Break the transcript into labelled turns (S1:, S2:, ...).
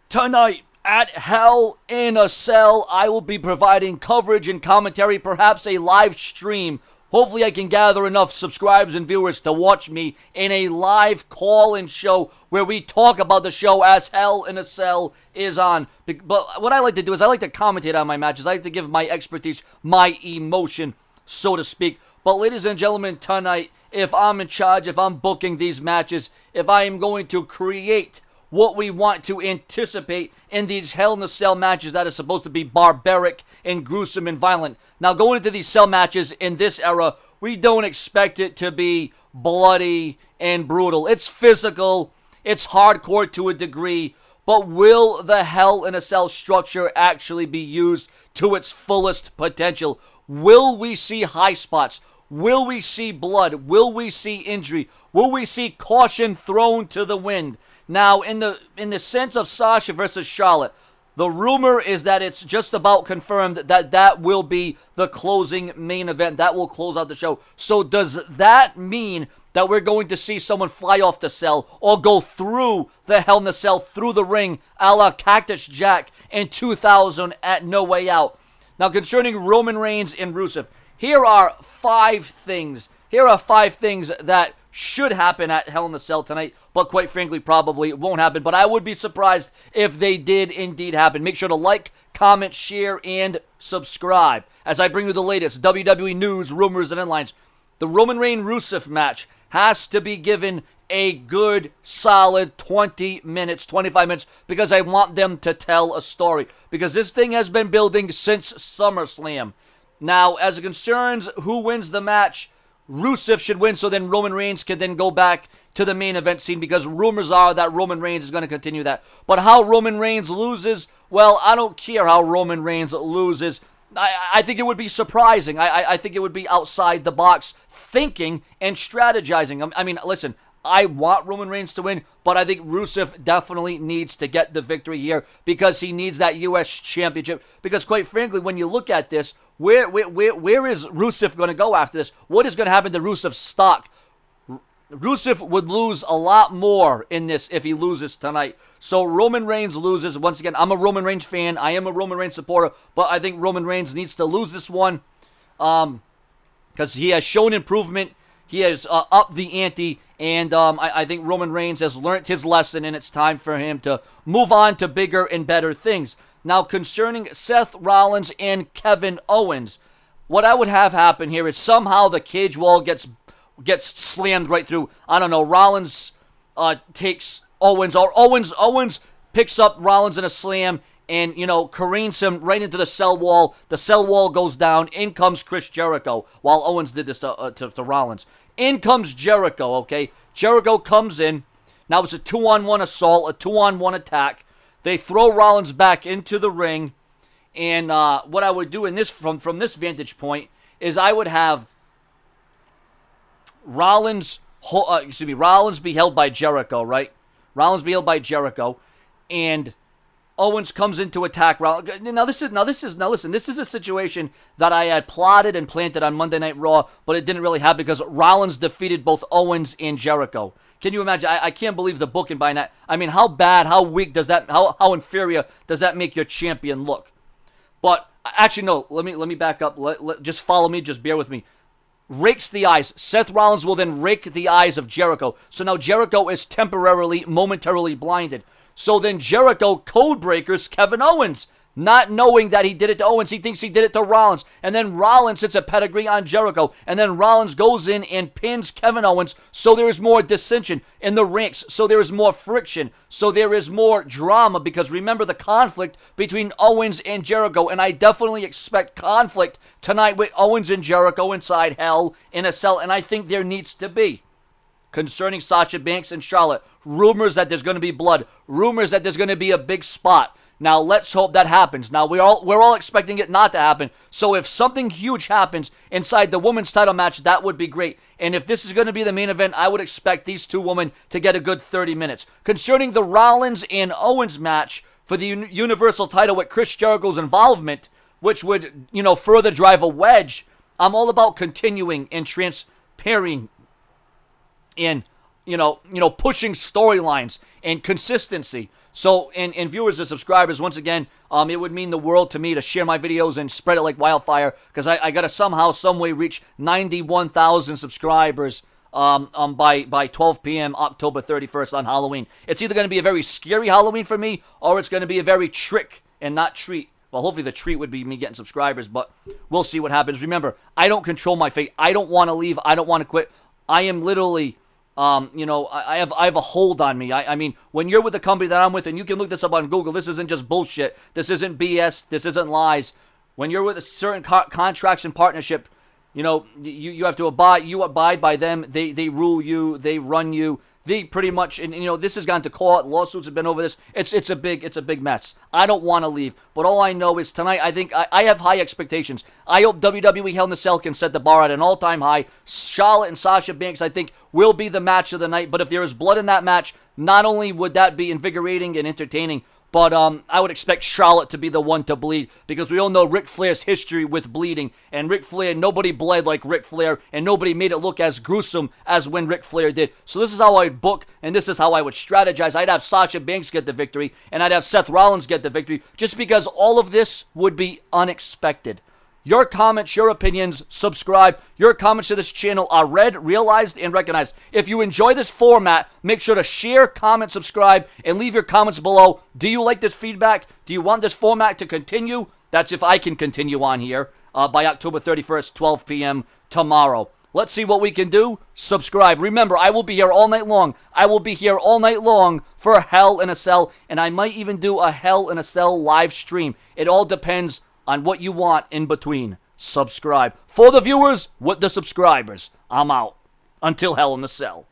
S1: Tonight at Hell in a Cell, I will be providing coverage and commentary, perhaps a live stream. Hopefully I can gather enough subscribers and viewers to watch me in a live call-in show where we talk about the show as Hell in a Cell is on. But what I like to do is I like to commentate on my matches. I like to give my expertise, my emotion, so to speak. But ladies and gentlemen, tonight, if I'm in charge, if I'm booking these matches, if I am going to create what we want to anticipate in these Hell in a Cell matches that are supposed to be barbaric and gruesome and violent. Now, going into these cell matches in this era, we don't expect it to be bloody and brutal. It's physical, it's hardcore to a degree, but will the Hell in a Cell structure actually be used to its fullest potential? Will we see high spots? Will we see blood? Will we see injury? Will we see caution thrown to the wind? Now, in the sense of Sasha versus Charlotte, the rumor is that it's just about confirmed that that will be the closing main event. That will close out the show. So does that mean that we're going to see someone fly off the cell or go through the Hell in a Cell, through the ring, a la Cactus Jack in 2000 at No Way Out? Now, concerning Roman Reigns and Rusev, here are five things. Here are five things that should happen at Hell in a Cell tonight, but quite frankly, probably it won't happen. But I would be surprised if they did indeed happen. Make sure to like, comment, share, and subscribe as I bring you the latest WWE news, rumors, and headlines. The Roman Reigns-Rusev match has to be given a good, solid 20 minutes, 25 minutes, because I want them to tell a story. Because this thing has been building since SummerSlam. Now, as it concerns who wins the match, Rusev should win, so then Roman Reigns can then go back to the main event scene, because rumors are that Roman Reigns is going to continue that. But how Roman Reigns loses, well, I don't care how Roman Reigns loses. I think it would be surprising. I think it would be outside the box thinking and strategizing. I mean, listen, I want Roman Reigns to win, but I think Rusev definitely needs to get the victory here because he needs that U.S. Championship. Because quite frankly, when you look at this, where is Rusev going to go after this? What is going to happen to Rusev's stock? Rusev would lose a lot more in this if he loses tonight. So Roman Reigns loses. Once again, I'm a Roman Reigns fan. I am a Roman Reigns supporter, but I think Roman Reigns needs to lose this one because he has shown improvement. He has upped the ante, and I think Roman Reigns has learned his lesson, and it's time for him to move on to bigger and better things. Now, concerning Seth Rollins and Kevin Owens, what I would have happen here is somehow the cage wall gets slammed right through. I don't know, Rollins takes Owens, or Owens picks up Rollins in a slam and, careens him right into the cell wall. The cell wall goes down. In comes Chris Jericho, while Owens did this to Rollins. In comes Jericho, okay? Jericho comes in. Now it's a 2-on-1 assault, a 2-on-1 attack. They throw Rollins back into the ring. And what I would do in this from this vantage point is I would have Rollins be held by Jericho, right? Rollins be held by Jericho, and Owens comes in to attack Rollins. Listen, this is a situation that I had plotted and planted on Monday Night Raw, but it didn't really happen because Rollins defeated both Owens and Jericho. Can you imagine? I can't believe the booking by that. I mean, how bad, how weak does that, how inferior does that make your champion look? But actually, no. Let me back up. Just follow me. Just bear with me. Rakes the eyes. Seth Rollins will then rake the eyes of Jericho. So now Jericho is momentarily blinded. So then Jericho code breakers Kevin Owens, not knowing that he did it to Owens. He thinks he did it to Rollins. And then Rollins hits a pedigree on Jericho. And then Rollins goes in and pins Kevin Owens. So there is more dissension in the ranks. So there is more friction. So there is more drama. Because remember the conflict between Owens and Jericho. And I definitely expect conflict tonight with Owens and Jericho inside Hell in a Cell. And I think there needs to be. Concerning Sasha Banks and Charlotte, rumors that there's going to be blood. Rumors that there's going to be a big spot. Now, let's hope that happens. Now, we're all expecting it not to happen. So if something huge happens inside the women's title match, that would be great. And if this is going to be the main event, I would expect these two women to get a good 30 minutes. Concerning the Rollins and Owens match for the Universal title with Chris Jericho's involvement, which would, further drive a wedge, I'm all about continuing and transparent in, pushing storylines and consistency. So, and viewers and subscribers, once again, it would mean the world to me to share my videos and spread it like wildfire, because I got to somehow, some way reach 91,000 subscribers by 12 p.m. October 31st on Halloween. It's either going to be a very scary Halloween for me, or it's going to be a very trick and not treat. Well, hopefully the treat would be me getting subscribers, but we'll see what happens. Remember, I don't control my fate. I don't want to leave. I don't want to quit. I am literally... I have a hold on me. I mean, when you're with the company that I'm with, and you can look this up on Google, this isn't just bullshit. This isn't BS. This isn't lies. When you're with a certain contracts and partnership, you have to abide by them. They rule you. They run you. They pretty much, and this has gone to court. Lawsuits have been over this. It's a big mess. I don't want to leave, but all I know is tonight, I think I have high expectations. I hope WWE Hell in a Cell can set the bar at an all-time high. Charlotte and Sasha Banks, I think, will be the match of the night. But if there is blood in that match, not only would that be invigorating and entertaining, but I would expect Charlotte to be the one to bleed, because we all know Ric Flair's history with bleeding. And Ric Flair, nobody bled like Ric Flair, and nobody made it look as gruesome as when Ric Flair did. So this is how I'd book, and this is how I would strategize. I'd have Sasha Banks get the victory, and I'd have Seth Rollins get the victory, just because all of this would be unexpected. Your comments, your opinions, subscribe. Your comments to this channel are read, realized, and recognized. If you enjoy this format, make sure to share, comment, subscribe, and leave your comments below. Do you like this feedback? Do you want this format to continue? That's if I can continue on here by October 31st, 12 p.m. tomorrow. Let's see what we can do. Subscribe. Remember, I will be here all night long. I will be here all night long for Hell in a Cell, and I might even do a Hell in a Cell live stream. It all depends on what you want in between. Subscribe. For the viewers, with the subscribers, I'm out. Until Hell in the Cell.